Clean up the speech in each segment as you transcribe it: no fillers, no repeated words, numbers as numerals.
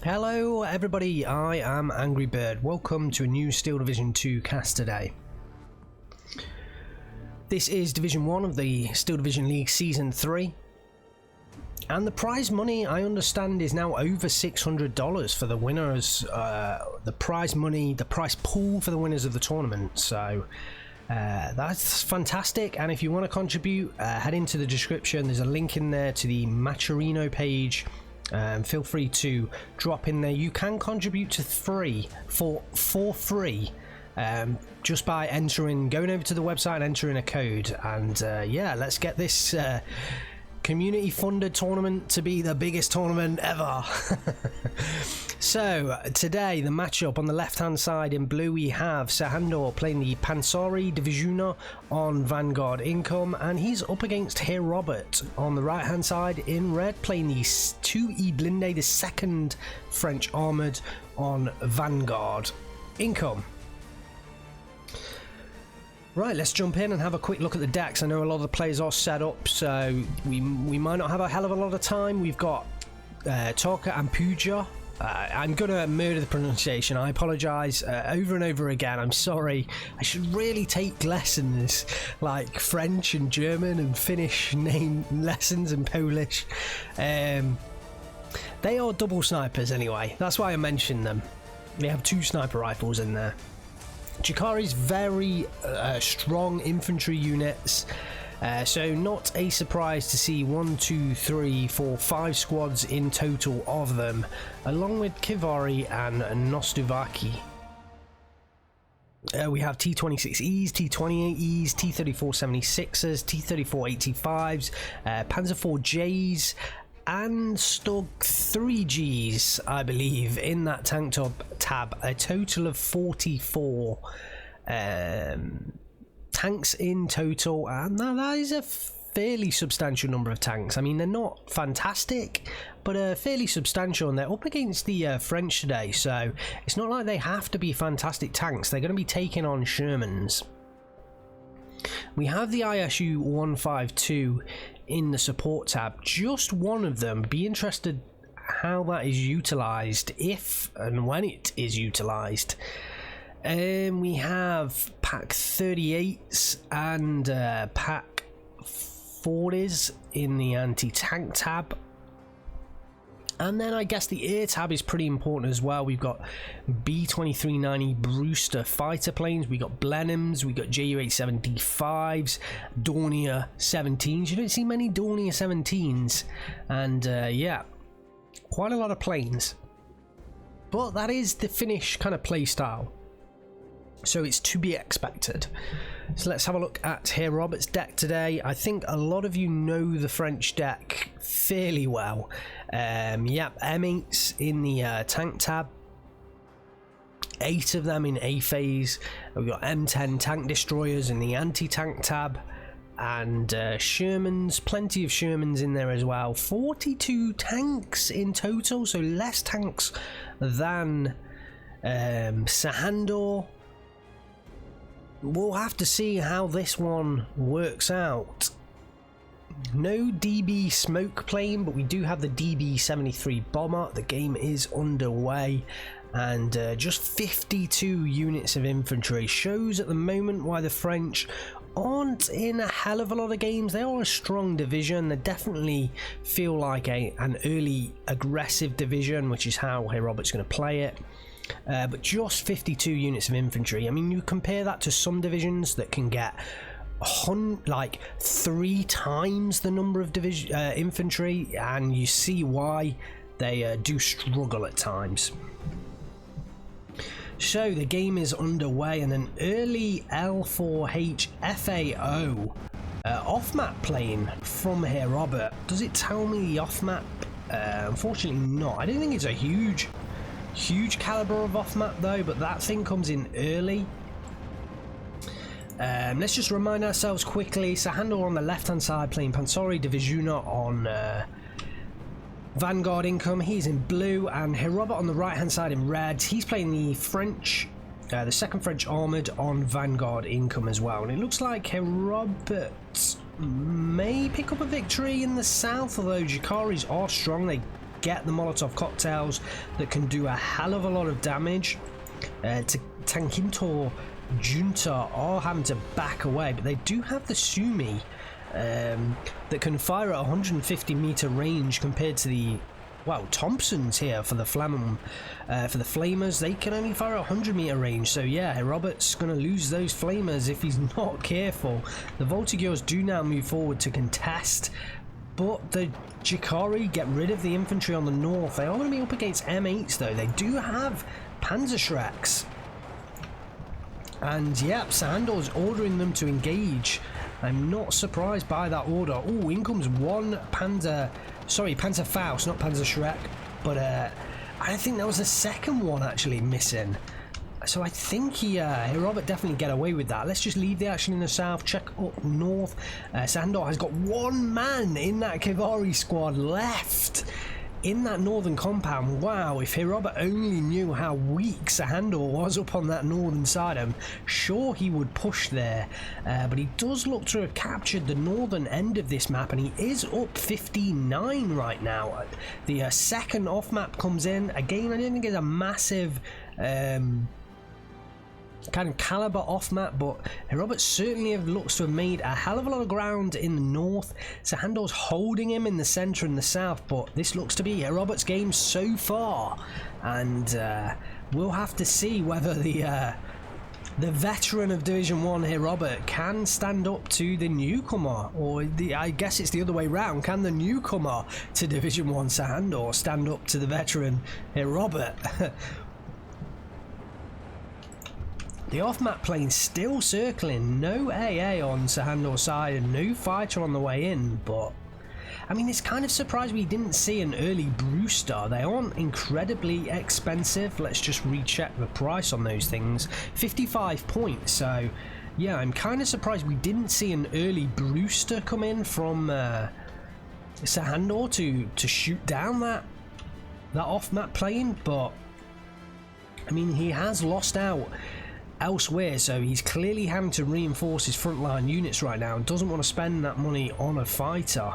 Hello everybody, I am Angry Bird. Welcome to a new Steel Division 2 cast today. This is Division 1 of the Steel Division League Season 3. And the prize money, I understand, is now over $600 for the winners. The prize money, the prize pool for the winners of the tournament. So that's fantastic. And if you want to contribute, head into the description. There's a link in there to the Macherino page. Feel free to drop in there. You can contribute to free for free just by going over to the website and entering a code. And yeah, let's get this community funded tournament to be the biggest tournament ever. So today the matchup on the left hand side in blue, we have Sehandur playing the Pansori Divisiona on Vanguard Income, and he's up against Herr on the right hand side in red, playing the 2E Blinde, the second French armoured on Vanguard Income. Right, let's jump in and have a quick look at the decks. I know a lot of the players are set up, so we might not have a hell of a lot of time. We've got Torka and Puja. I'm gonna murder the pronunciation. I apologise over and over again. I'm sorry. I should really take lessons like French and German and Finnish name lessons and Polish. They are double snipers anyway. That's why I mentioned them. They have 2 sniper rifles in there. Jakari's very strong infantry units, so not a surprise to see 1, 2, 3, 4, 5 squads in total of them, along with Kivari and Nostuvaki. We have T-26Es, T-28Es, T-3476s, T-3485s, Panzer IV Js, and Stug 3Gs, I believe, in that tank tab. A total of 44 tanks in total, and that is a fairly substantial number of tanks. I mean, they're not fantastic, but fairly substantial, and they're up against the French today, so it's not like they have to be fantastic tanks. They're going to be taking on Shermans. We have the ISU 152 in the support tab, just one of them. Be interested how that is utilized, if and when it is utilized. We have pack 38s and pack 40s in the anti-tank tab. And then I guess the air tab is pretty important as well. We've got B-2390 Brewster fighter planes, we got Blenheims, we got Ju-87D5s, Dornier 17s. You don't see many Dornier 17s, and yeah, quite a lot of planes. But that is the Finnish kind of play style, so it's to be expected. So let's have a look at Herr Robert's deck today. I think a lot of you know the French deck fairly well. Yep, M8s in the tank tab, 8 of them in A phase. We've got M10 tank destroyers in the anti-tank tab, and Shermans, plenty of Shermans in there as well. 42 tanks in total, so less tanks than Sehandur. We'll have to see how this one works out. No DB smoke plane, but we do have the DB-73 bomber. The game is underway, and just 52 units of infantry shows at the moment why the French aren't in a hell of a lot of games. They are a strong division. They definitely feel like an early aggressive division, which is how Herr Robert's going to play it. But just 52 units of infantry. I mean, you compare that to some divisions that can get like 3 times the number of infantry, and you see why they do struggle at times. So the game is underway, and an early L4H FAO off-map plane from Herr Robert. Does it tell me the off-map? Unfortunately not. I don't think it's a huge caliber of off-map though, but that thing comes in early. Let's just remind ourselves quickly. Sehandur on the left hand side playing Pansori Divisiona on Vanguard Income. He's in blue, and Herr Robert on the right hand side in red. He's playing the French, the second French armoured on Vanguard Income as well. And it looks like Herr Robert may pick up a victory in the south, although Jakaris are strong. They get the Molotov cocktails that can do a hell of a lot of damage. Tankintor Junta are having to back away, but they do have the Sumi that can fire at 150 meter range compared to the Thompsons here for the Flamers. They can only fire at 100 meter range, so yeah, Robert's gonna lose those Flamers if he's not careful. The Voltigeurs do now move forward to contest, but the Jikari get rid of the infantry on the north. They are going to be up against M8s though. They do have Panzerschrecks, and yep, Sehandur's ordering them to engage. I'm not surprised by that order. Oh, in comes one Panzerfaust, not Panzerschreck, but I think that was the second one actually missing. So I think Robert definitely get away with that. Let's just leave the action in the south, check up north. Sehandur has got one man in that cavalry squad left in that northern compound. Wow, if Robert only knew how weak Sehandur was up on that northern side, I'm sure he would push there. But he does look to have captured the northern end of this map, and he is up 15-9 right now. The second off map comes in. Again, I don't think it's a massive kind of caliber off map, but Robert certainly looks to have made a hell of a lot of ground in the north. Sehandur's holding him in the center and the south, but this looks to be Robert's game so far, and we'll have to see whether the veteran of Division 1 here, Robert, can stand up to the newcomer, or I guess it's the other way round. Can the newcomer to Division 1, Sehandur, stand up to the veteran here, Robert? The off-map plane still circling, no AA on Sehandur's side and no fighter on the way in, but I mean, it's kind of surprised we didn't see an early Brewster. They aren't incredibly expensive. Let's just recheck the price on those things. 55 points, so yeah, I'm kind of surprised we didn't see an early Brewster come in from Sehandur to shoot down that off-map plane, but I mean, he has lost out elsewhere, so he's clearly having to reinforce his frontline units right now and doesn't want to spend that money on a fighter.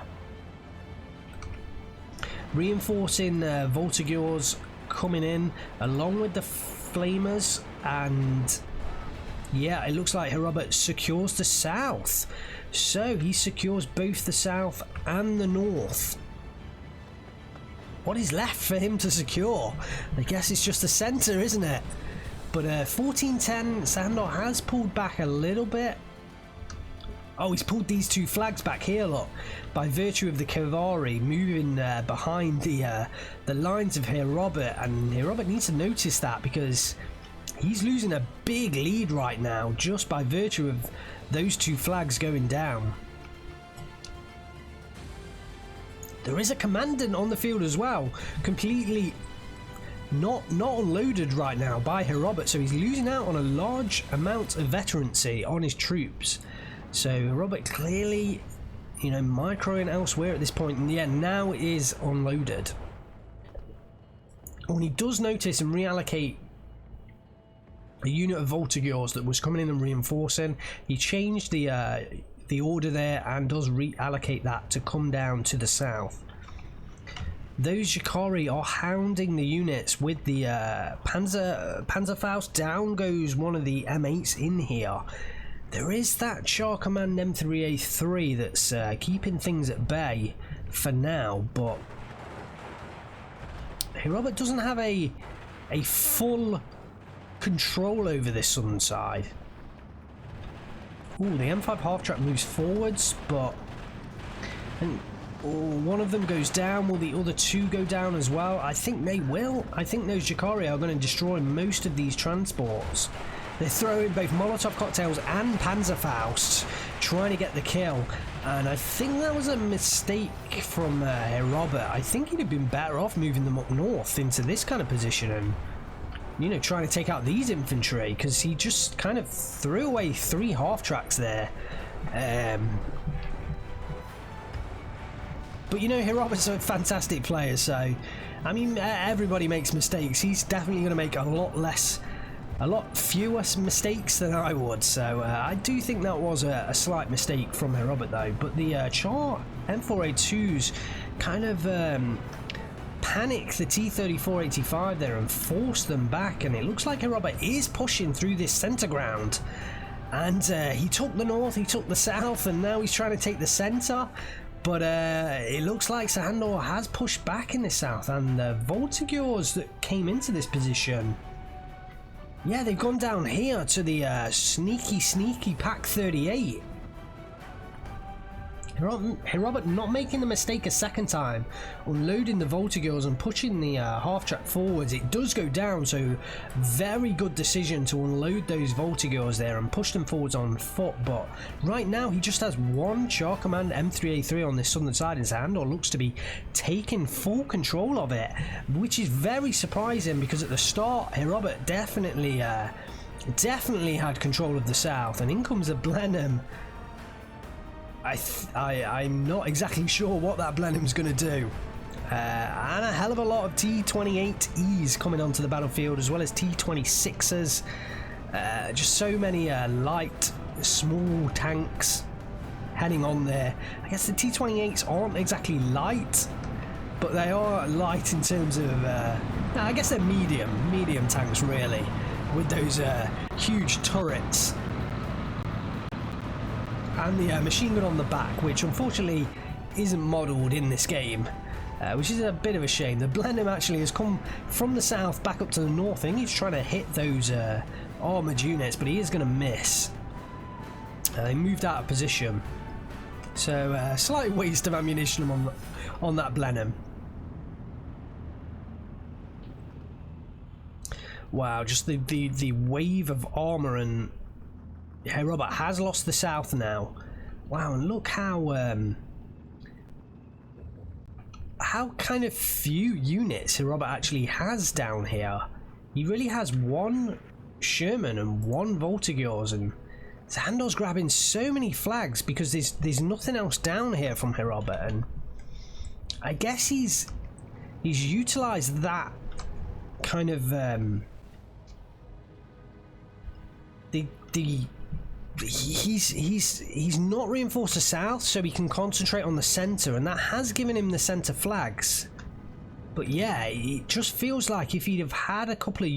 Reinforcing Voltigeurs coming in along with the Flamers, and yeah, it looks like Robert secures the south, so he secures both the south and the north. What is left for him to secure? I guess it's just the center, isn't it? But 14-10, Sehandur has pulled back a little bit. Oh, he's pulled these two flags back here, look, by virtue of the cavalry moving behind the lines of Herr Robert, and Herr Robert needs to notice that because he's losing a big lead right now just by virtue of those two flags going down. There is a commandant on the field as well, completely not unloaded right now by Herr Robert, so he's losing out on a large amount of veterancy on his troops. So Robert clearly, you know, microing elsewhere at this point, and yeah, now it is unloaded. When he does notice and reallocate a unit of Voltigeurs that was coming in and reinforcing, he changed the order there and does reallocate that to come down to the south. Those Jikari are hounding the units with the Panzerfaust. Down goes one of the M8s in here. There is that Char Command M3A3 that's keeping things at bay for now, but hey, Robert doesn't have a full control over this southern side. Ooh, the M5 half-track moves forwards, but one of them goes down. Will the other two go down as well? I think they will. I think those Jikari are going to destroy most of these transports. They're throwing both Molotov cocktails and Panzerfaust, trying to get the kill. And I think that was a mistake from Robert. I think he'd have been better off moving them up north into this kind of position and, you know, trying to take out these infantry, because he just kind of threw away 3 half-tracks there. But, you know, Robert's a fantastic player, so, I mean, everybody makes mistakes. He's definitely going to make a lot fewer mistakes than I would, so I do think that was a slight mistake from Robert though. But the Char M4A2's kind of panic the T-34-85 there and force them back, and it looks like Herr is pushing through this centre ground. And he took the north, he took the south, and now he's trying to take the centre. But it looks like Sehandur has pushed back in the south, and the Voltigeurs that came into this position, yeah, they've gone down here to the sneaky Pack 38. Herr not making the mistake a second time, unloading the Voltigeurs and pushing the half-track forwards. It does go down, so very good decision to unload those Voltigeurs there and push them forwards on foot. But right now he just has one Char Command M3A3 on this southern side, and Sehandur looks to be taking full control of it, which is very surprising because at the start Herr definitely had control of the south, and in comes a Blenheim. I'm not exactly sure what that Blenheim's going to do. And a hell of a lot of T-28Es coming onto the battlefield, as well as T-26s. Just so many light, small tanks heading on there. I guess the T-28s aren't exactly light, but they are light in terms of... I guess they're medium tanks, really, with those huge turrets. And the machine gun on the back, which unfortunately isn't modelled in this game, which is a bit of a shame. The Blenheim actually has come from the south back up to the north. I think he's trying to hit those armoured units, but he is going to miss. They moved out of position, so slight waste of ammunition on that Blenheim. Wow, just the wave of armour, and Herr has lost the south now. Wow, and look how kind of few units Herr actually has down here. He really has one Sherman and one Voltigeurs, and Sehandur's grabbing so many flags because there's nothing else down here from Herr, and I guess he's utilised that kind of he's not reinforced the south, so he can concentrate on the centre, and that has given him the centre flags. But yeah, it just feels like if he'd have had a couple of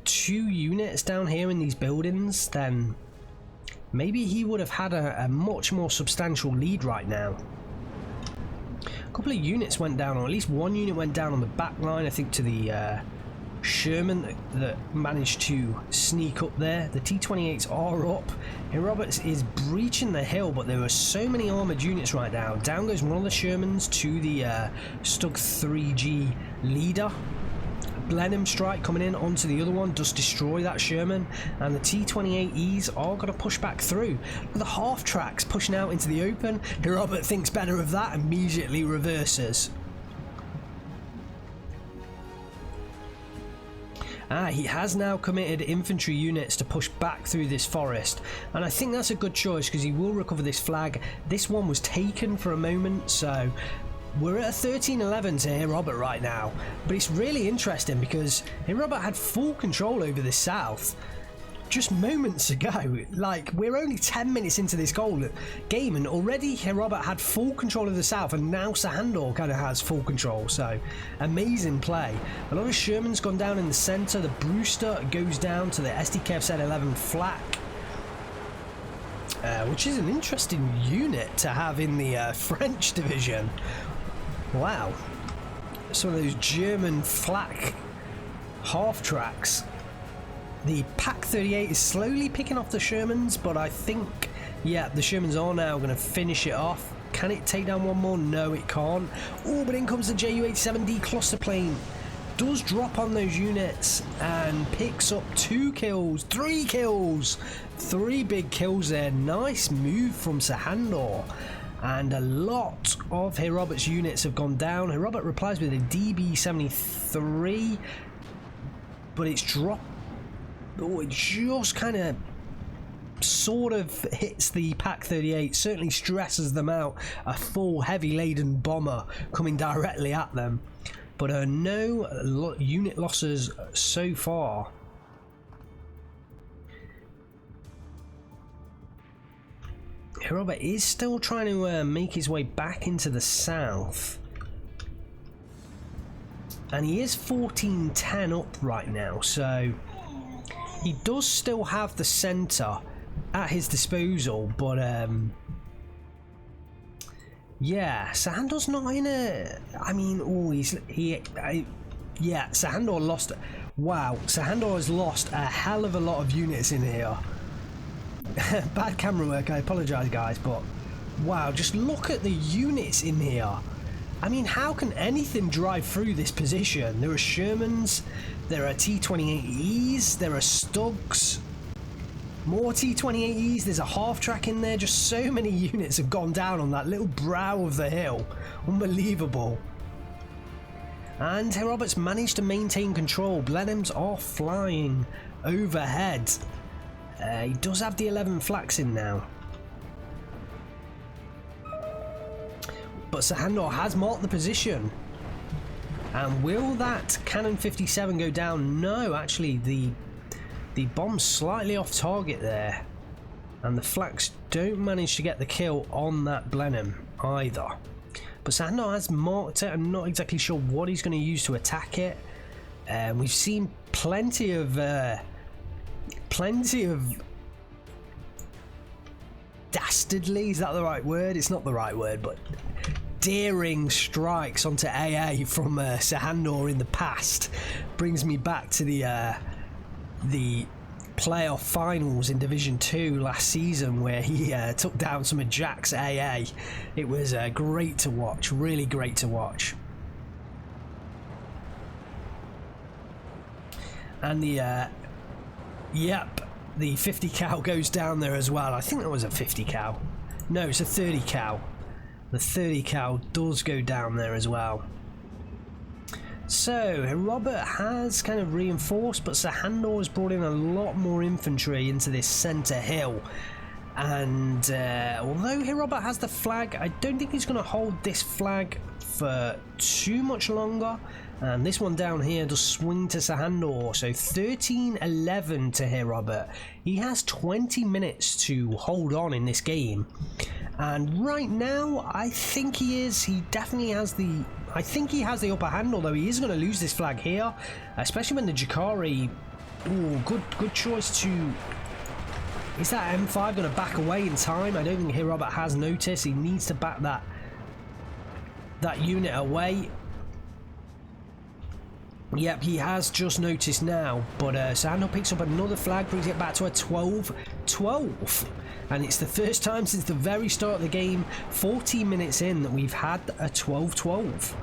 2 units down here in these buildings, then maybe he would have had a much more substantial lead right now. A couple of units went down, or at least one unit went down on the back line, I think, to the Sherman that managed to sneak up there. The T-28s are up. Herr is breaching the hill, but there are so many armoured units right now. Down goes one of the Shermans to the Stug 3G leader. Blenheim strike coming in onto the other one does destroy that Sherman, and the T-28Es are going to push back through. Look at the half tracks pushing out into the open. Herr thinks better of that, immediately reverses. He has now committed infantry units to push back through this forest, and I think that's a good choice because he will recover this flag. This one was taken for a moment, so we're at a 13-11 to Herr right now. But it's really interesting because Herr had full control over the south just moments ago. Like, we're only 10 minutes into this game, and already Herr had full control of the south, and now Sehandur kind of has full control. So amazing play. A lot of Sherman's gone down in the centre. The Brewster goes down to the SDKFZ-11 flak, which is an interesting unit to have in the French division. Wow, some of those German flak half tracks. The Pack 38 is slowly picking off the Shermans, but I think, yeah, the Shermans are now going to finish it off. Can it take down one more? No, it can't. Oh, but in comes the Ju-87D cluster plane. Does drop on those units and picks up 2 kills, 3 kills. 3 big kills there. Nice move from Sehandur. And a lot of Herr units have gone down. Herr replies with a DB-73, but it's dropped. Oh, it just kind of sort of hits the Pack 38, certainly stresses them out. A full heavy laden bomber coming directly at them, but no unit losses so far. Herr is still trying to make his way back into the south. And he is 14-10 up right now, so he does still have the centre at his disposal, but yeah, Sehandur's not in a... I mean, oh, yeah, Sehandur lost... Wow, Sehandur has lost a hell of a lot of units in here. Bad camera work, I apologise guys, but wow, just look at the units in here. I mean, how can anything drive through this position? There are Shermans, there are T-28Es, there are Stugs, more T-28Es, there's a half-track in there. Just so many units have gone down on that little brow of the hill. Unbelievable. And Herr Roberts managed to maintain control. Blenheims are flying overhead. He does have the 11 flaks in now. But Sehandur has marked the position. And will that Cannon 57 go down? No, actually the bomb's slightly off target there. And the flaks don't manage to get the kill on that Blenheim either. But Sehandur has marked it. I'm not exactly sure what he's going to use to attack it. We've seen plenty of dastardly, is that the right word? It's not the right word, but daring strikes onto AA from Sehandur in the past. Brings me back to the playoff finals in Division 2 last season, where he took down some of Jack's AA. It was great to watch, really great to watch. And the yep, the 50 cal goes down there as well. I think that was a 50 cal. No, it's a 30 cal. The 30 cal does go down there as well. So Robert has kind of reinforced, but Sehandur has brought in a lot more infantry into this centre hill. And although Robert has the flag, I don't think he's going to hold this flag for too much longer. And this one down here does swing to Sehandur. So 13-11 to Robert. He has 20 minutes to hold on in this game. And right now, I think he definitely has the... I think he has the upper hand, although he is going to lose this flag here. Especially when the Jakari... Ooh, good choice to... Is that M5 going to back away in time? I don't think Robert has noticed. He needs to back that unit away. Yep, he has just noticed now, but Sehandur picks up another flag, brings it back to a 12-12, and it's the first time since the very start of the game, 14 minutes in, that we've had a 12-12.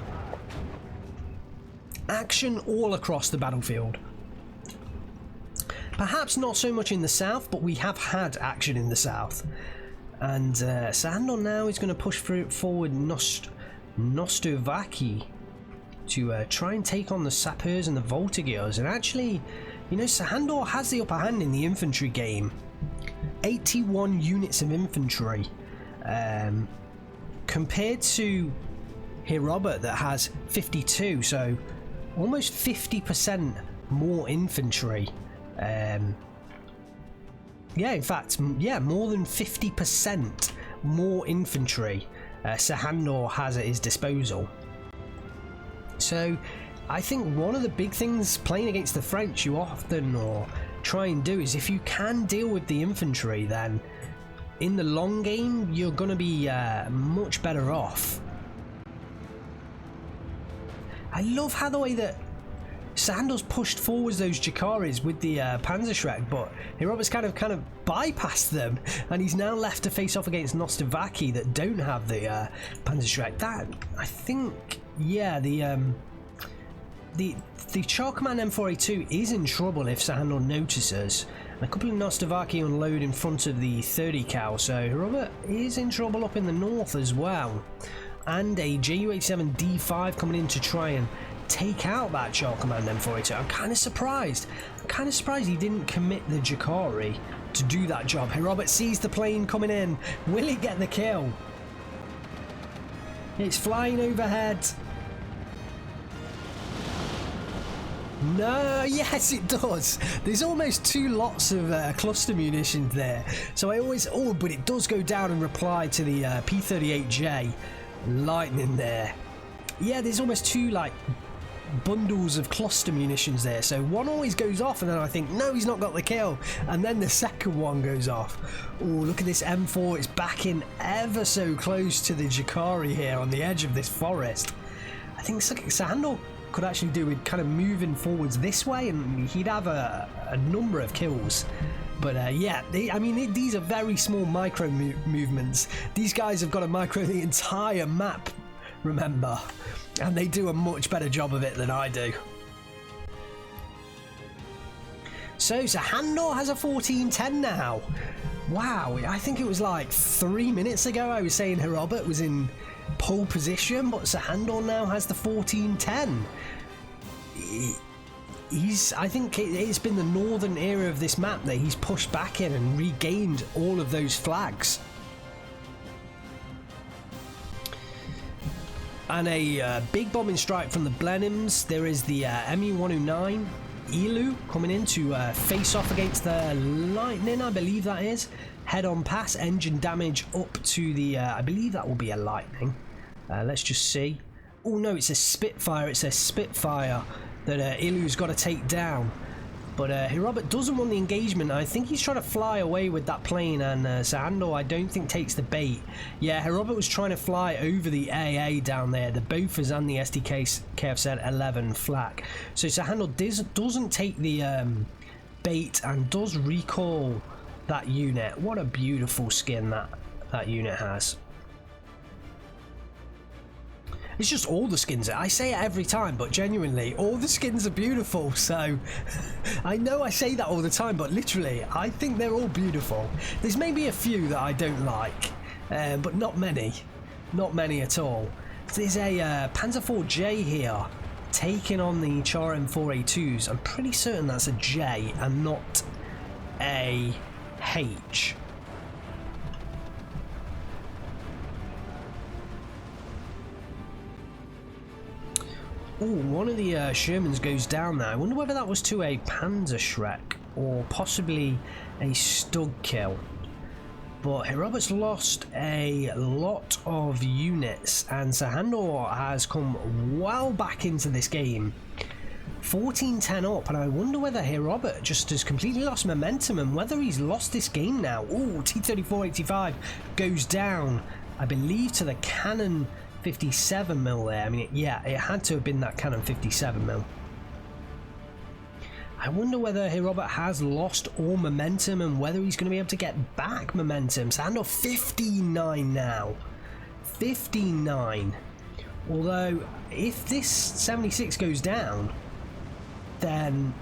Action all across the battlefield. Perhaps not so much in the south, but we have had action in the south. And Sehandur now is going to push forward Nostovaki to try and take on the Sappers and the Voltigeurs. And actually, you know, Sehandur has the upper hand in the infantry game. 81 units of infantry compared to Robert that has 52, so almost 50% more infantry. Yeah, in fact, yeah, more than 50% more infantry Sehandur has at his disposal. So I think one of the big things playing against the French you often try and do is, if you can deal with the infantry, then in the long game you're going to be much better off. I love how the way that Sehandur's pushed forwards those Jakaris with the Panzerschreck, but Robert's kind of bypassed them, and he's now left to face off against Nostovaki that don't have the Panzerschreck. That, I think, yeah, the Char Command M4A2 is in trouble if Sehandur notices. A couple of Nostovaki unload in front of the 30 cal, so Robert is in trouble up in the north as well. And a Ju-87D5 coming in to try and take out that Char Command M4A2. I'm kind of surprised. He didn't commit the Jakari to do that job. Robert sees the plane coming in. Will he get the kill? It's flying overhead. No, yes it does. There's almost 2 lots of cluster munitions there. So I always, but it does go down and reply to the P38J Lightning there. Yeah, there's almost 2 like bundles of cluster munitions there, so one always goes off and then I think, no, he's not got the kill, and then the second one goes off. Oh, look at this M4, it's backing ever so close to the Jakari here on the edge of this forest. I think Sehandur could actually do with kind of moving forwards this way and he'd have a number of kills. But yeah, I mean, these are very small micro movements. These guys have got to micro the entire map, remember, and they do a much better job of it than I do. So Sehandur has a 14-10 now. Wow, I think it was like 3 minutes ago I was saying Herr was in pole position, but Sehandur now has the 14-10. I think it's been the northern area of this map that he's pushed back in and regained all of those flags. And a big bombing strike from the Blenheims. There is the ME-109 Elu coming in to face off against the Lightning, I believe that is. Head-on pass, engine damage up to the, I believe that will be a Lightning. Let's just see. Oh no, it's a Spitfire. It's a Spitfire that Ilu's got to take down. But Herr doesn't want the engagement. I think he's trying to fly away with that plane, and Sehandur I don't think takes the bait. Yeah, Herr was trying to fly over the AA down there, the Bofors and the SDK KF-11 flak. So Sehandur doesn't take the bait and does recall that unit. What a beautiful skin that unit has. It's just all the skins. I say it every time, but genuinely, all the skins are beautiful. So, I know I say that all the time, but literally, I think they're all beautiful. There's maybe a few that I don't like, but not many. Not many at all. There's a Panzer IV-J here, taking on the Char M4A2s. I'm pretty certain that's a J and not a H. Oh, one of the Shermans goes down there. I wonder whether that was to a Panzerschreck or possibly a Stug kill. But Herr's lost a lot of units, and Sehandur has come well back into this game. 14-10 up, and I wonder whether Herr just has completely lost momentum and whether he's lost this game now. Oh, T-34-85 goes down, I believe, to the Cannon 57mm there. I mean, yeah, it had to have been that Cannon 57mm. I wonder whether Herr has lost all momentum and whether he's going to be able to get back momentum. Sehandur 15-9 now. 15-9. Although, if this 76 goes down, then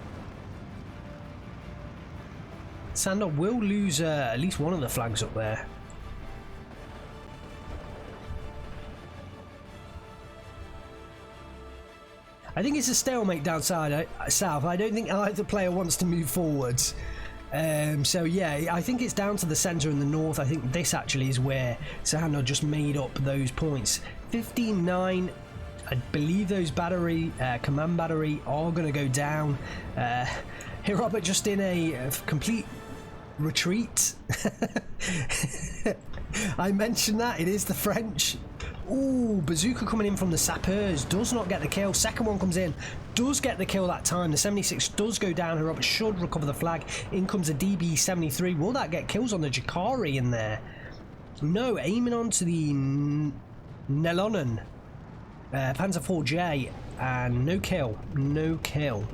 Sehandur will lose at least one of the flags up there. I think it's a stalemate down south. I don't think either player wants to move forwards. So yeah, I think it's down to the centre and the north. I think this actually is where Sehandur just made up those points. 15-9. I believe those command battery are going to go down. Herr just in a complete retreat. I mentioned that. It is the French. Ooh, bazooka coming in from the sappers, does not get the kill. Second one comes in, does get the kill that time. The 76 does go down. Herr should recover the flag. In comes a DB-73. Will that get kills on the Jakari in there? No, aiming onto the Nelonen Panzer IV-J, and no kill. No kill.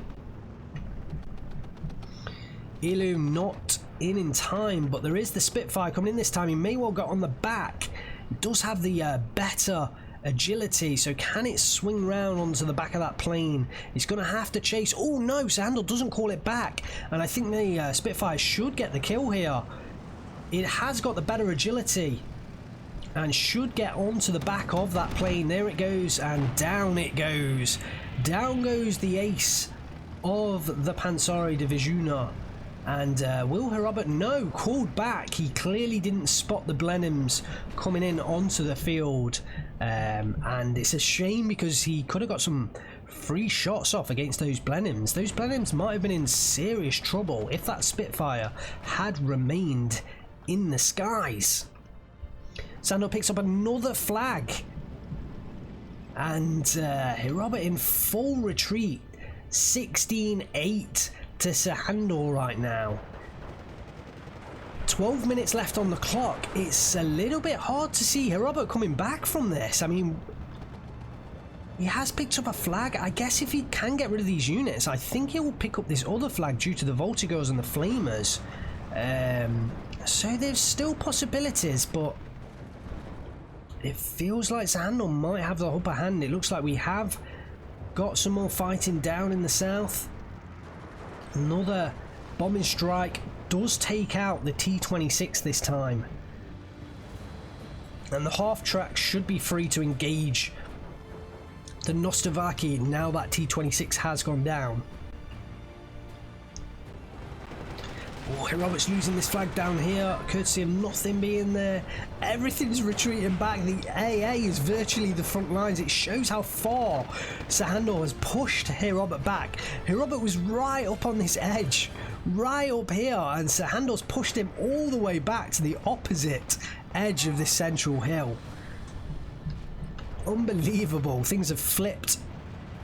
Elu not in time, but there is the Spitfire coming in this time. He may well get on the back. It does have the better agility, so can it swing round onto the back of that plane? It's going to have to chase. Oh no, Sehandur doesn't call it back, and I think the Spitfire should get the kill here. It has got the better agility and should get onto the back of that plane. There it goes, and down it goes. Down goes the ace of the Pansari Divisioner. And will Herr no, called back. He clearly didn't spot the Blenheims coming in onto the field, and it's a shame because he could have got some free shots off against those Blenheims. Those Blenheims might have been in serious trouble if that Spitfire had remained in the skies. Sehandur picks up another flag, And Robert in full retreat, 16-8 to Sehandur right now. 12 minutes left on the clock. It's a little bit hard to see Robert coming back from this. I mean, he has picked up a flag. I guess if he can get rid of these units, I think he will pick up this other flag due to the Voltigos and the Flamers. So there's still possibilities, but it feels like Sehandur might have the upper hand. It looks like we have got some more fighting down in the south. Another bombing strike does take out the T-26 this time. And the half-track should be free to engage the Nostovaki now that T-26 has gone down. Oh, Robert's losing this flag down here, courtesy of nothing being there. Everything's retreating back. The AA is virtually the front lines. It shows how far Sehandur has pushed Robert back. Robert was right up on this edge, right up here, and Sehandur's pushed him all the way back to the opposite edge of this central hill. Unbelievable. Things have flipped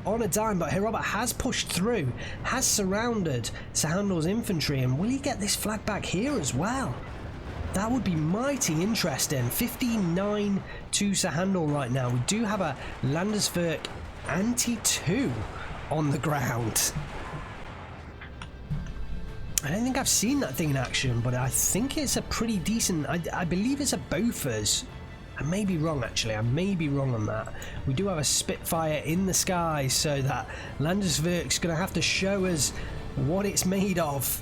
on a dime, but Robert has pushed through, has surrounded Sehandur's infantry, and will he get this flag back here as well? That would be mighty interesting. 59 to Sehandur right now. We do have a Landeswerk Anti-2 on the ground. I don't think I've seen that thing in action, but I think it's a pretty decent, I believe it's a Bofors. I may be wrong, actually. I may be wrong on that. We do have a Spitfire in the sky, so that Landeswerk's going to have to show us what it's made of.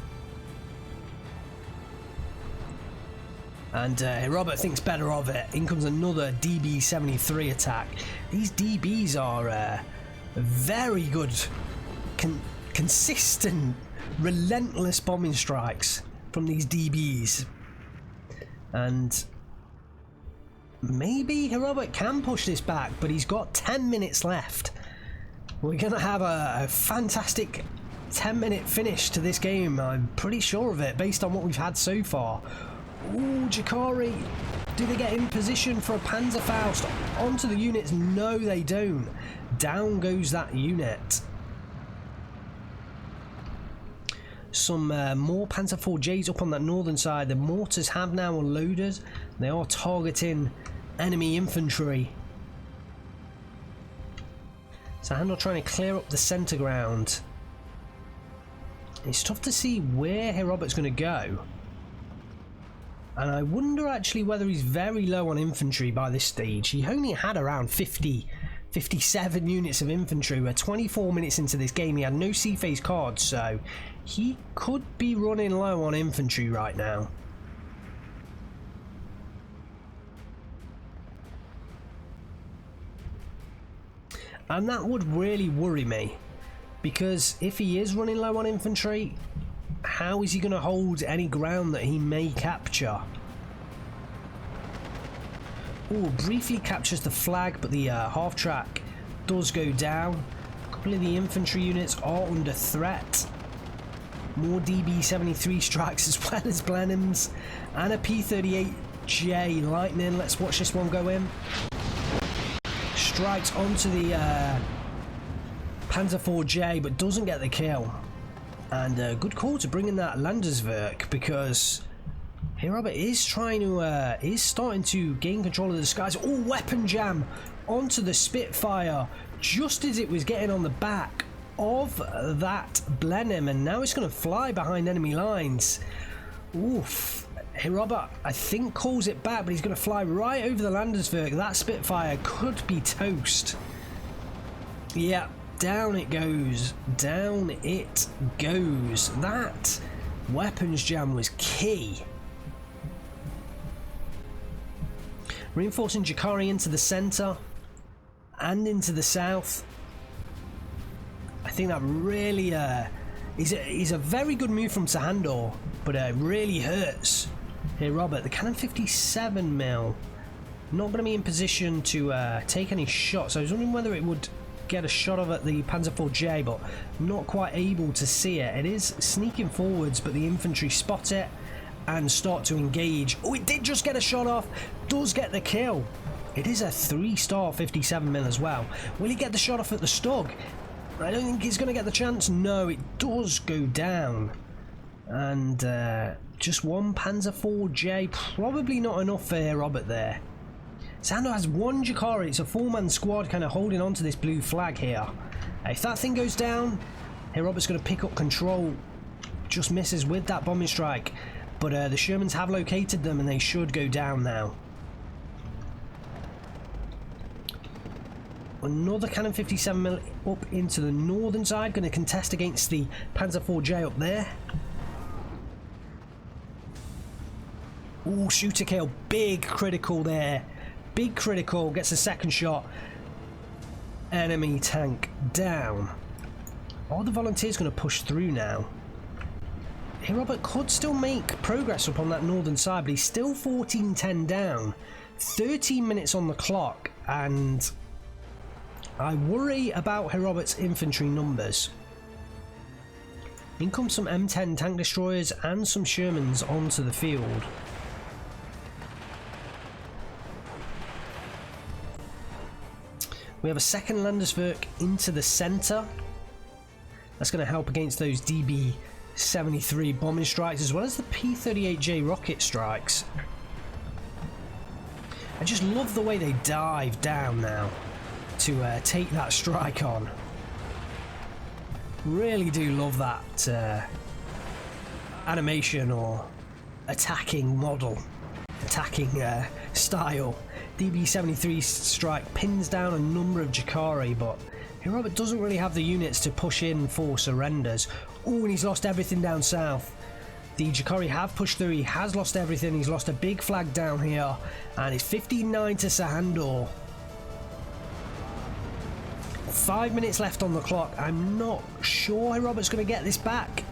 And Robert thinks better of it. In comes another DB-73 attack. These DBs are very good, consistent, relentless bombing strikes from these DBs. And maybe Robert can push this back, but he's got 10 minutes left. We're going to have a fantastic 10-minute finish to this game. I'm pretty sure of it, based on what we've had so far. Ooh, Jakari. Do they get in position for a Panzerfaust onto the units? No, they don't. Down goes that unit. Some more Panzer IV Js up on that northern side. The mortars have now unloaded. They are targeting enemy infantry. Sehandur trying to clear up the centre ground. It's tough to see where Robert's going to go. And I wonder actually whether he's very low on infantry by this stage. He only had around 57 units of infantry. We're 24 minutes into this game. He had no C-phase cards, so he could be running low on infantry right now. And that would really worry me, because if he is running low on infantry, how is he going to hold any ground that he may capture? Oh, briefly captures the flag, but the half-track does go down. A couple of the infantry units are under threat. More DB-73 strikes as well as Blenheims, and a P-38J Lightning. Let's watch this one go in. Strikes onto the Panzer IV J, but doesn't get the kill. And a good call to bring in that Landeswerk, because Robert is trying to is starting to gain control of the skies. Oh, weapon jam onto the Spitfire just as it was getting on the back of that Blenheim, and now it's going to fly behind enemy lines. Oof. Robert, I think, calls it back, but he's going to fly right over the Landeswerk. That Spitfire could be toast. Yeah, down it goes. Down it goes. That weapons jam was key. Reinforcing Jakari into the centre and into the south. I think that really is a very good move from Sehandur, but it really hurts Robert. The Cannon 57mm not going to be in position to take any shots. I was wondering whether it would get a shot of at the Panzer IV J, but not quite able to see it. It is sneaking forwards, but the infantry spot it and start to engage. Oh, it did just get a shot off. Does get the kill It is a 3-star 57mm as well. Will he get the shot off at the Stug? I don't think he's going to get the chance. No, it does go down. And just one Panzer IV-J. Probably not enough for Herr Robert there. Sehandur has one Jakari. It's a 4-man squad kind of holding on to this blue flag here. If that thing goes down, Herr Robert's going to pick up control. Just misses with that bombing strike. But the Shermans have located them and they should go down now. Another Cannon 57mm up into the northern side. Going to contest against the Panzer IV-J up there. Ooh, shooter kill. Big critical there. Big critical. Gets a second shot. Enemy tank down. Are the volunteers going to push through now? Herr Robert could still make progress up on that northern side, but he's still 14-10 down. 13 minutes on the clock, and I worry about Herr Robert's infantry numbers. In comes some M10 tank destroyers and some Shermans onto the field. We have a second Landeswerk into the centre. That's going to help against those DB-73 bombing strikes as well as the P-38J rocket strikes. I just love the way they dive down now to take that strike on. Really do love that animation or attacking model, attacking style. DB-73 strike pins down a number of Jakari, but Herr Robert doesn't really have the units to push in for surrenders. Oh, and he's lost everything down south. The Jakari have pushed through, he has lost everything, he's lost a big flag down here, and it's 15-9 to Sehandur. 5 minutes left on the clock. I'm not sure Herr Robert's going to get this back,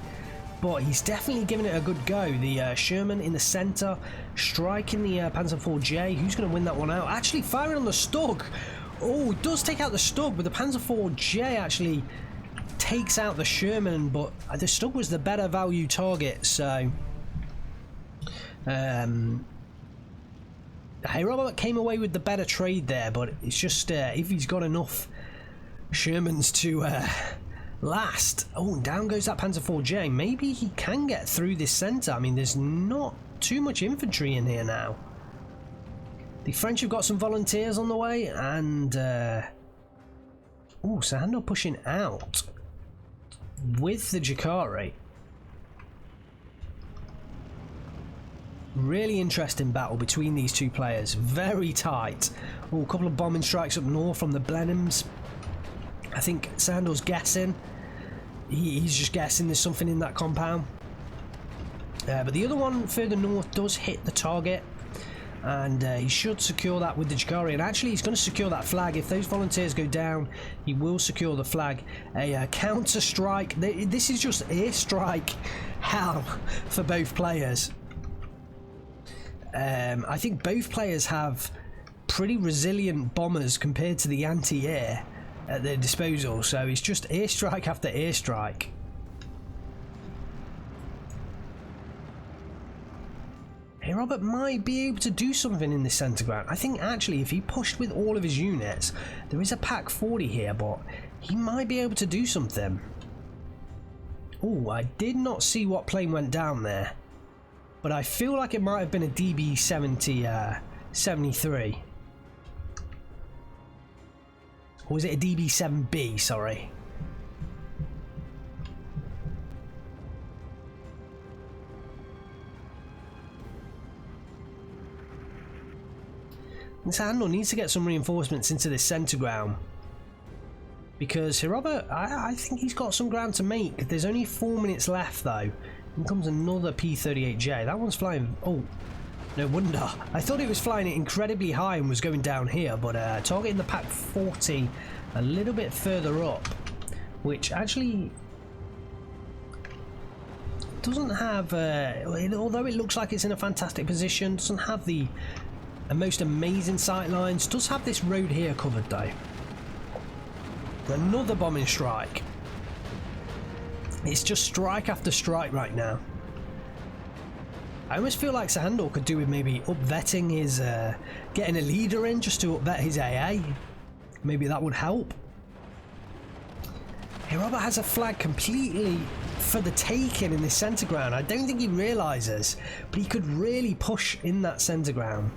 but he's definitely giving it a good go. The Sherman in the centre, striking the Panzer IV-J. Who's going to win that one out? Actually firing on the Stug. Oh, it does take out the Stug, but the Panzer IV-J actually takes out the Sherman, but the Stug was the better value target, so Herr Robert came away with the better trade there, but it's just if he's got enough Shermans to last. Oh, and down goes that Panzer IV-J. Maybe he can get through this centre. I mean, there's not too much infantry in here now. The French have got some volunteers on the way, and oh, Sehandur pushing out with the Jakari. Really interesting battle between these two players. Very tight. Oh, a couple of bombing strikes up north from the Blenheims. I think Sehandur's guessing. He's just guessing there's something in that compound. But the other one further north does hit the target, and he should secure that with the Jakari. And actually, he's going to secure that flag. If those volunteers go down, he will secure the flag. A counter strike. This is just airstrike hell for both players. I think both players have pretty resilient bombers compared to the anti-air at their disposal, so it's just airstrike after airstrike. Herr Robert might be able to do something in this centre ground. I think actually if he pushed with all of his units, there is a Pack 40 here, but he might be able to do something. Oh, I did not see what plane went down there, but I feel like it might have been a DB-73. Or was it a DB-7B, sorry. And Sehandur needs to get some reinforcements into this centre ground, because Herr Robert, I think he's got some ground to make. There's only 4 minutes left though. In comes another P-38J. That one's flying... oh, no wonder. I thought it was flying it incredibly high and was going down here, but targeting the Pack 40 a little bit further up, which actually doesn't have, although it looks like it's in a fantastic position, doesn't have the most amazing sight lines. Does have this road here covered though. Another bombing strike. It's just strike after strike right now. I almost feel like Sehandur could do with maybe up-vetting his, getting a leader in just to up-vet his AA. Maybe that would help. Hey, Robert has a flag completely for the taking in this centre ground. I don't think he realises, but he could really push in that centre ground.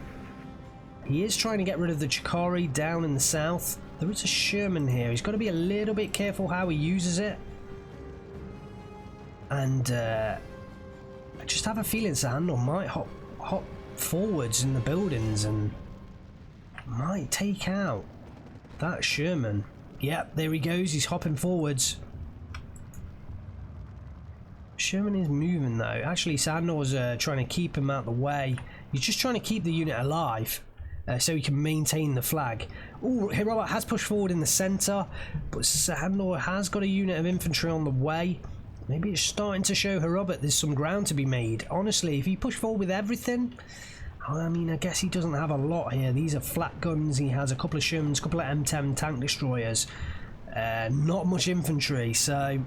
He is trying to get rid of the Chikari down in the south. There is a Sherman here. He's got to be a little bit careful how he uses it. And I just have a feeling Sehandur might hop forwards in the buildings and might take out that Sherman. Yep, there he goes. He's hopping forwards. Sherman is moving though. Actually, Sehandur's trying to keep him out the way. He's just trying to keep the unit alive so he can maintain the flag. Oh, Herr has pushed forward in the centre, but Sehandur has got a unit of infantry on the way. Maybe it's starting to show Herr there's some ground to be made. Honestly, if he pushed forward with everything, I mean, I guess he doesn't have a lot here. These are flat guns. He has a couple of Shermans, a couple of M10 tank destroyers. Not much infantry, so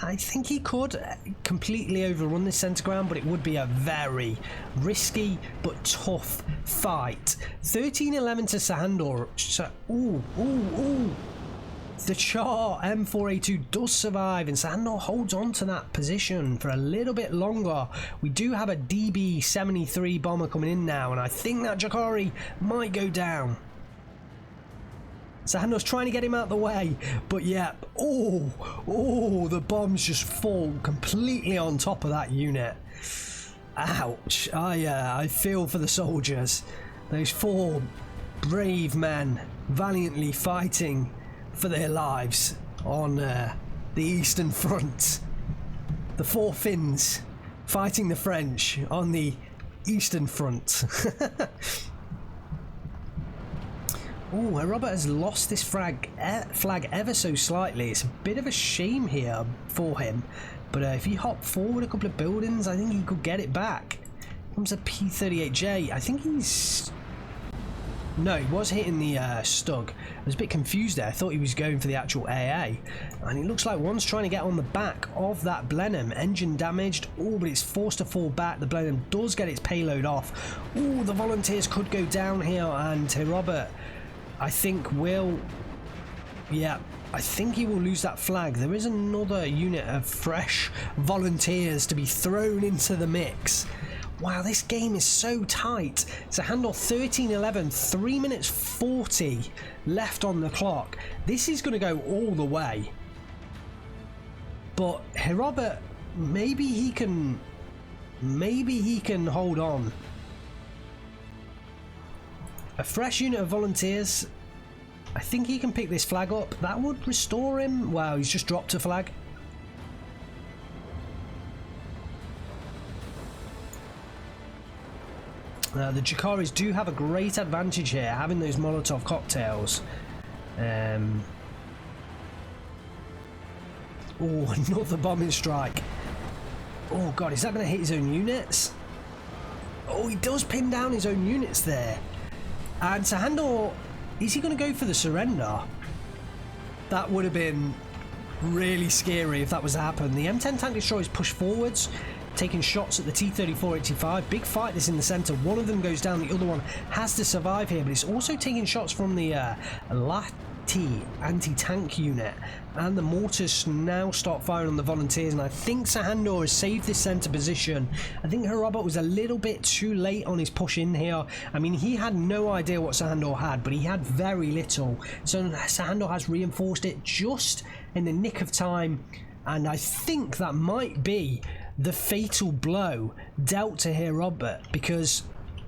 I think he could completely overrun this centre ground, but it would be a very risky but tough fight. 13-11 to Sehandur. So, ooh. The Char M4A2 does survive, and Sehandur holds on to that position for a little bit longer. We do have a DB-73 bomber coming in now, and I think that Chikari might go down. Sehandur's trying to get him out of the way, but yeah, the bombs just fall completely on top of that unit. Ouch. I feel for the soldiers. Those 4 brave men valiantly fighting for their lives on the Eastern Front. The 4 Finns fighting the French on the Eastern Front. Oh, Robert has lost this flag ever so slightly. It's a bit of a shame here for him. But if he hopped forward a couple of buildings, I think he could get it back. Comes a P38J. I think he's... No, he was hitting the Stug. I was a bit confused there. I thought he was going for the actual AA. And it looks like one's trying to get on the back of that Blenheim. Engine damaged. Oh, but it's forced to fall back. The Blenheim does get its payload off. Oh, the volunteers could go down here. And Robert, I think, will... Yeah, I think he will lose that flag. There is another unit of fresh volunteers to be thrown into the mix. Wow, this game is so tight. Sehandur 13-11, 3 minutes 40 left on the clock. This is going to go all the way. But Herr, maybe he can hold on. A fresh unit of volunteers. I think he can pick this flag up. That would restore him. Wow, he's just dropped a flag. The Chikaris do have a great advantage here, having those Molotov cocktails. Oh, another bombing strike. Oh god, is that going to hit his own units? Oh, he does pin down his own units there. And Sehandur, is he going to go for the surrender? That would have been really scary if that was to happen. The M10 tank destroyers push forwards, taking shots at the T-34-85. Big fight this in the centre. One of them goes down, the other one has to survive here, but it's also taking shots from the Lahti anti-tank unit. And the mortars now start firing on the volunteers, and I think Sehandur has saved this centre position. I think Herr was a little bit too late on his push in here. I mean, he had no idea what Sehandur had, but he had very little. So Sehandur has reinforced it just in the nick of time, and I think that might be the fatal blow dealt to Herr, because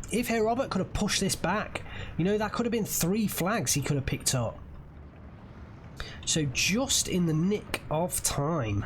if Herr could have pushed this back, you know, that could have been 3 flags he could have picked up. So just in the nick of time.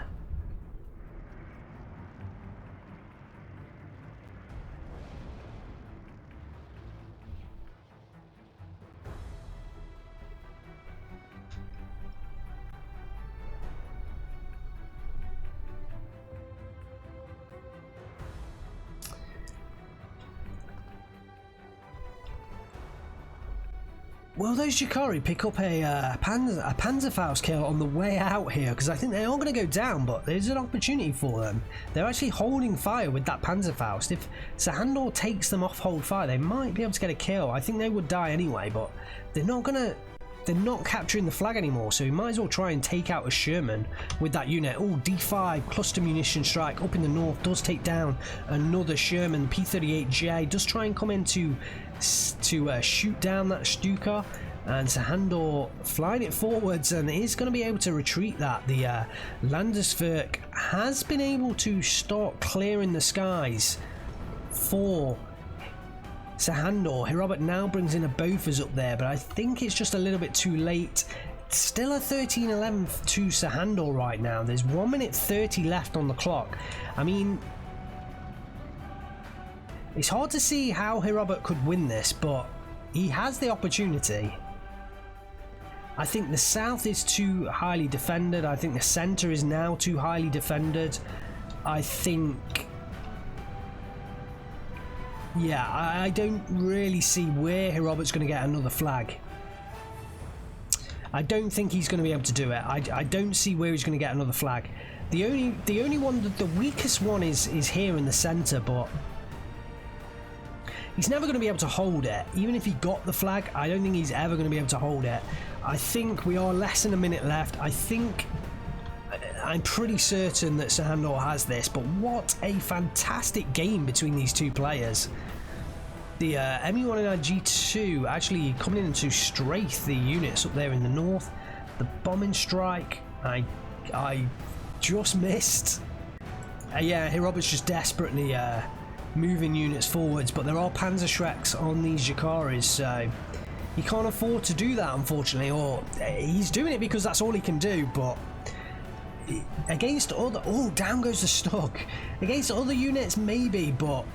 Will those Jakari pick up a Panzerfaust kill on the way out here? Because I think they are going to go down, but there's an opportunity for them. They're actually holding fire with that Panzerfaust. If Sehandur takes them off hold fire, they might be able to get a kill. I think they would die anyway, but they're not capturing the flag anymore, so we might as well try and take out a Sherman with that unit. Oh, D5 cluster munition strike up in the north does take down another Sherman. P38J does try and come in to shoot down that Stuka, and Sehandur flying it forwards and is going to be able to retreat that. The Landeswerk has been able to start clearing the skies for Sehandur. Herr now brings in a Bofors up there, but I think it's just a little bit too late. Still a 13-11 to Sehandur right now. There's 1 minute 30 left on the clock. I mean, it's hard to see how Herr could win this, but he has the opportunity. I think the south is too highly defended. I think the centre is now too highly defended. I think... yeah, I don't really see where Herrobert's going to get another flag. I don't think he's going to be able to do it. I don't see where he's going to get another flag. The only one, the weakest one is here in the centre, but he's never going to be able to hold it. Even if he got the flag, I don't think he's ever going to be able to hold it. I think we are less than a minute left. I'm pretty certain that Sehandur has this, but what a fantastic game between these two players. The ME1 and G2 actually coming in to strafe the units up there in the north. The bombing strike, I just missed. Yeah, Herrobert's just desperately moving units forwards, but there are Panzerschrecks on these Jakaris, so he can't afford to do that, unfortunately, or he's doing it because that's all he can do, but against other... oh, down goes the Stug. Against other units, maybe, but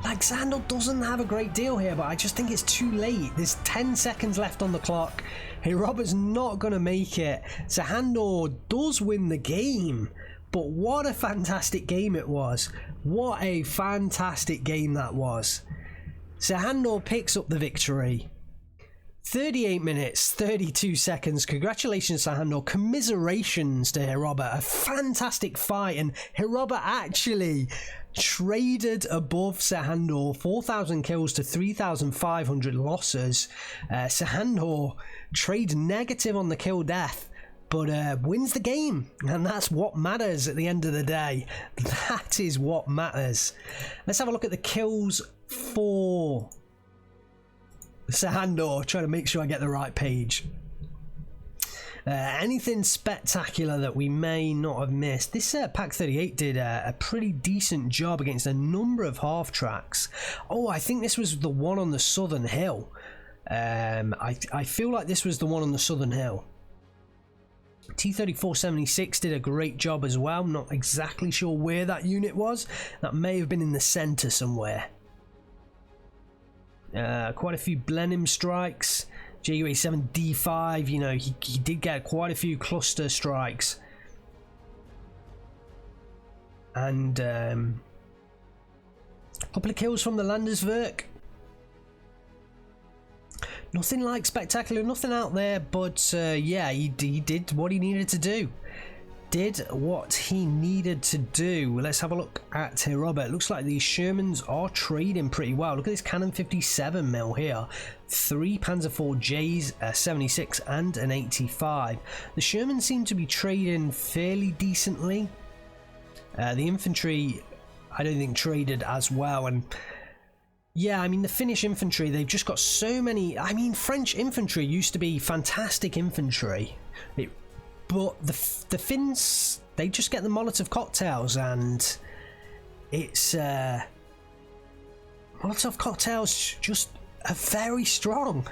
like, Sehandur doesn't have a great deal here, but I just think it's too late. There's 10 seconds left on the clock. Herrobert's not going to make it. Sehandur does win the game, but what a fantastic game it was. What a fantastic game that was. Sehandur picks up the victory. 38 minutes, 32 seconds. Congratulations, Sehandur. Commiserations to Herr. A fantastic fight, and Herr actually traded above Sehandur. 4,000 kills to 3,500 losses. Sehandur trades negative on the kill death, but wins the game, and that's what matters at the end of the day. That is what matters. Let's have a look at the kills for Sehandur, trying to make sure I get the right page. Anything spectacular that we may not have missed? This Pack 38 did a pretty decent job against a number of half tracks. Oh, I think this was the one on the southern hill. I feel like this was the one on the southern hill. T-3476 did a great job as well. Not exactly sure where that unit was. That may have been in the centre somewhere. Quite a few Blenheim strikes. JU87D5, you know, he did get quite a few cluster strikes. And a couple of kills from the Landeswerk. Nothing like spectacular, nothing out there, but yeah, he did what he needed to do. Let's have a look at Herr. It looks like these Shermans are trading pretty well. Look at this cannon 57mm here. 3 Panzer IV Js, a 76 and an 85. The Shermans seem to be trading fairly decently. The infantry, I don't think, traded as well. And yeah, I mean, the Finnish infantry, they've just got so many... I mean, French infantry used to be fantastic infantry. But the Finns, they just get the Molotov cocktails, and it's Molotov cocktails just are very strong,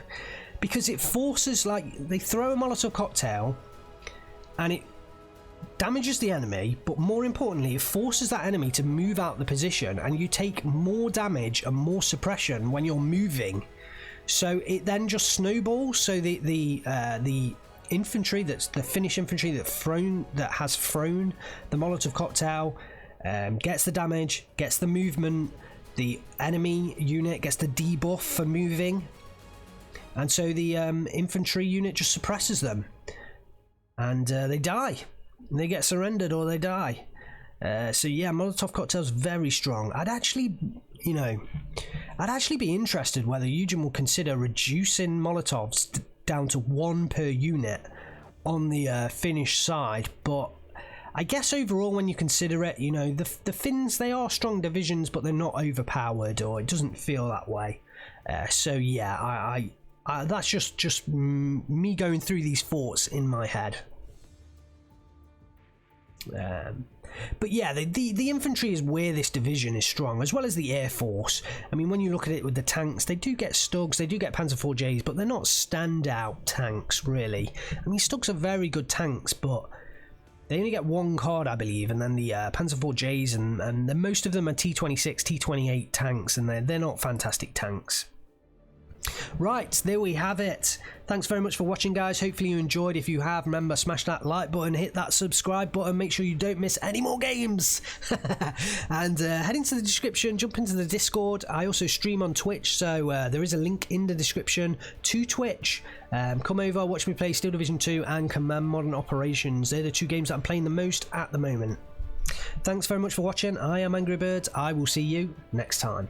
because it forces, like, they throw a Molotov cocktail and it damages the enemy, but more importantly, it forces that enemy to move out the position, and you take more damage and more suppression when you're moving. So it then just snowballs. So the infantry, that's the Finnish infantry that has thrown the Molotov cocktail, gets the damage, gets the movement, the enemy unit gets the debuff for moving, and so the infantry unit just suppresses them, and they die. They get surrendered or they die. So yeah, Molotov cocktail's very strong. I'd actually be interested whether Eugen will consider reducing Molotovs down to 1 per unit on the Finnish side, but I guess overall, when you consider it, you know, the Finns, they are strong divisions, but they're not overpowered, or it doesn't feel that way. So yeah, I that's just me going through these forts in my head. But yeah, the infantry is where this division is strong, as well as the air force. I mean, when you look at it with the tanks, they do get Stugs, they do get Panzer IV-Js, but they're not standout tanks, really. I mean, Stugs are very good tanks, but they only get 1 card, I believe, and then the Panzer IV-Js, and most of them are T26, T28 tanks, and they're not fantastic tanks. Right, there we have it. Thanks very much for watching, guys. Hopefully you enjoyed. If you have, remember, smash that like button, hit that subscribe button, make sure you don't miss any more games. And head into the description, jump into the Discord. I also stream on Twitch, so there is a link in the description to Twitch. Come over, watch me play Steel Division 2 and Command Modern Operations. They're the 2 games that I'm playing the most at the moment. Thanks very much for watching. I am Angry Birds. I will see you next time.